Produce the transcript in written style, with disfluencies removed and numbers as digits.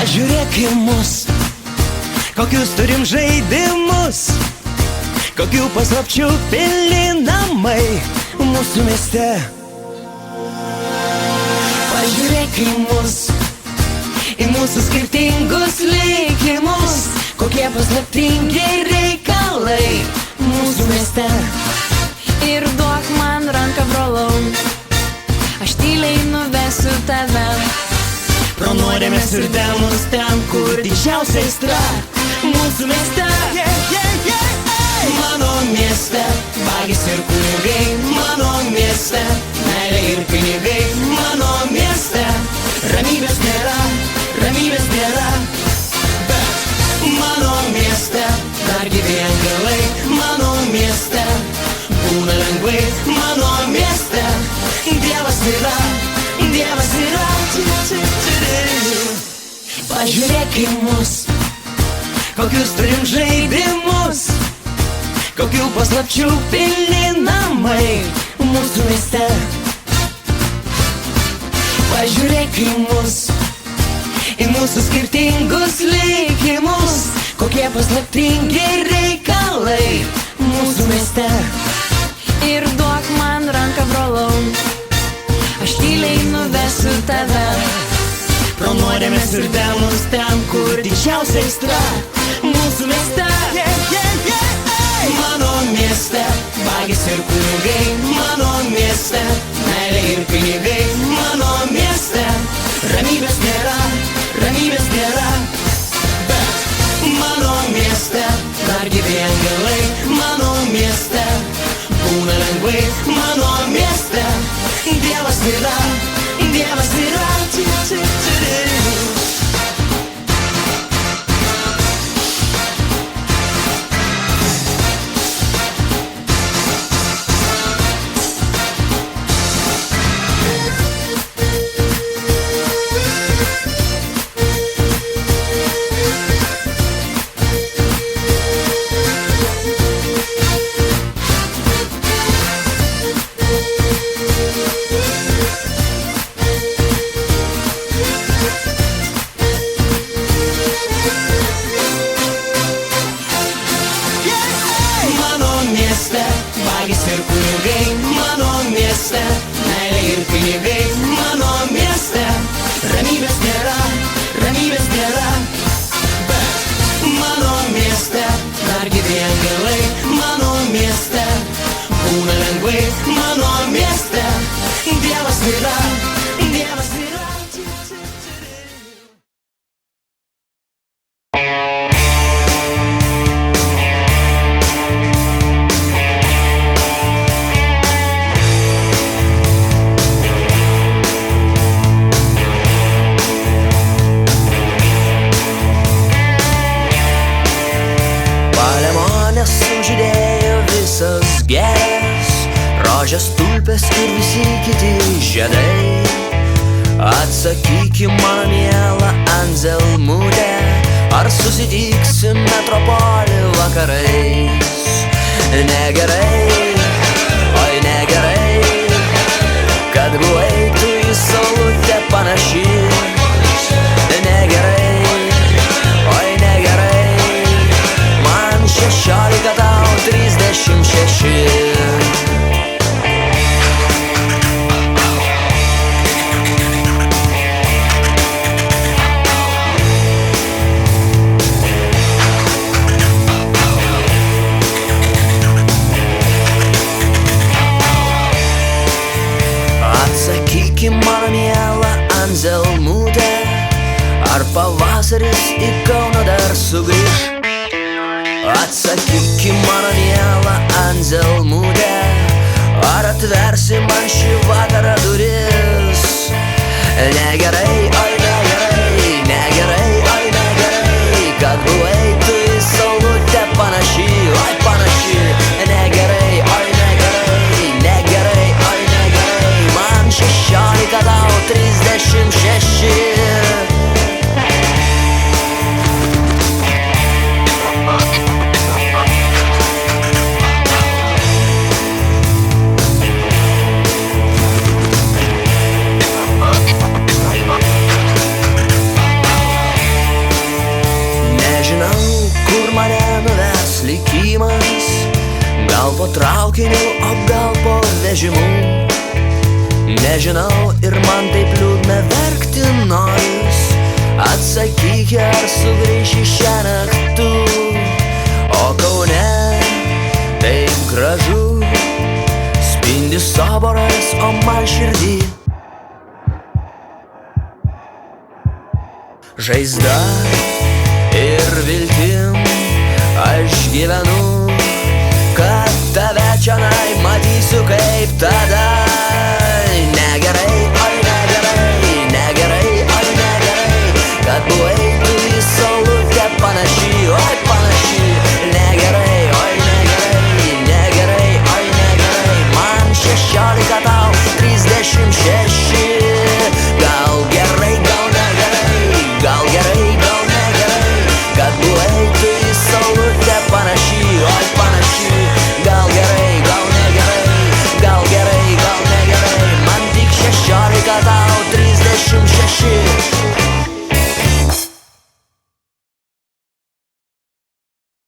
Pažiūrėk į mus, kokius turim žaidimus, kokių paslapčių pilni namai mūsų mieste. Pažiūrėk į mus, į mūsų skirtingus likimus, kokie paslaptingi reikalai mūsų mieste. Ir duok man ranką, brolau, aš tyliai nuvesiu tave pro nuodėmes ir demonus ten, kur didžiausia aistra mūsų mieste. Mano mieste vagys ir kunigai, mano mieste meilė ir pinigai, mano mieste ramybės nėra, ramybės nėra. Bet mano mieste dar gyvi angelai, mano mieste būna lengvai, mano mieste Dievas yra, Dievas yra. Pažiūrėk į mus, kokius turim žaidimus, kokių paslapčių pilni namai mūsų mieste. Pažiūrėk į mus, į mūsų skirtingus likimus, kokie paslaptingi reikalai mūsų mieste. Ir duok man ranką, brolau, aš tyliai nuvesiu tave pro nuodėmes ir demonus ten, kur didžiausia aistra mūsų mieste. Mano mieste vagys ir kunigai, mano mieste meilė ir pinigai, mano mieste ramybės nėra, ramybės nėra. Bet mano mieste dar gyvi angelai, mano mieste būna lengvai, mano mieste Dievas yra, Dievas yra. Vagys ir kunigai, mano mieste meilė ir pinigai, mano mieste ramybės nėra, ramybės nėra. Bet mano mieste dar gyvi angelai, mano mieste būna lengvai, mano mieste Dievas yra, Dievas yra. Rožės, tulpės ir visi kiti žiedai. Atsakyki, mano miela Anzelmutė, ar susitiksim metropolį vakarais? Negerai, oi negerai, kad buvai tu į saulutę panaši. Negerai, oi negerai, man 16, tau 36. Mano miela Anzelmutė, ar pavasaris į Kauną dar sugrįš? Atsakyki, mano miela Anzelmutė, ar atversi man šį vakarą duris? Negerai, oi negerai, negerai, oi negerai, kad buvai tu į saulutę panaši, oi panaši. Negerai, oi negerai, negerai, oi negerai, man 16, tau 36. Gal po traukiniu, o gal po vežimu, nežinau ir man taip liūdna verkti noris. Atsakyk, ar sugrįši šią naktį, o Kaune taip gražu, spindi soboras, o man širdį žaizda ir viltim aš gyvenu, kad tave čionai matysiu kaip tada.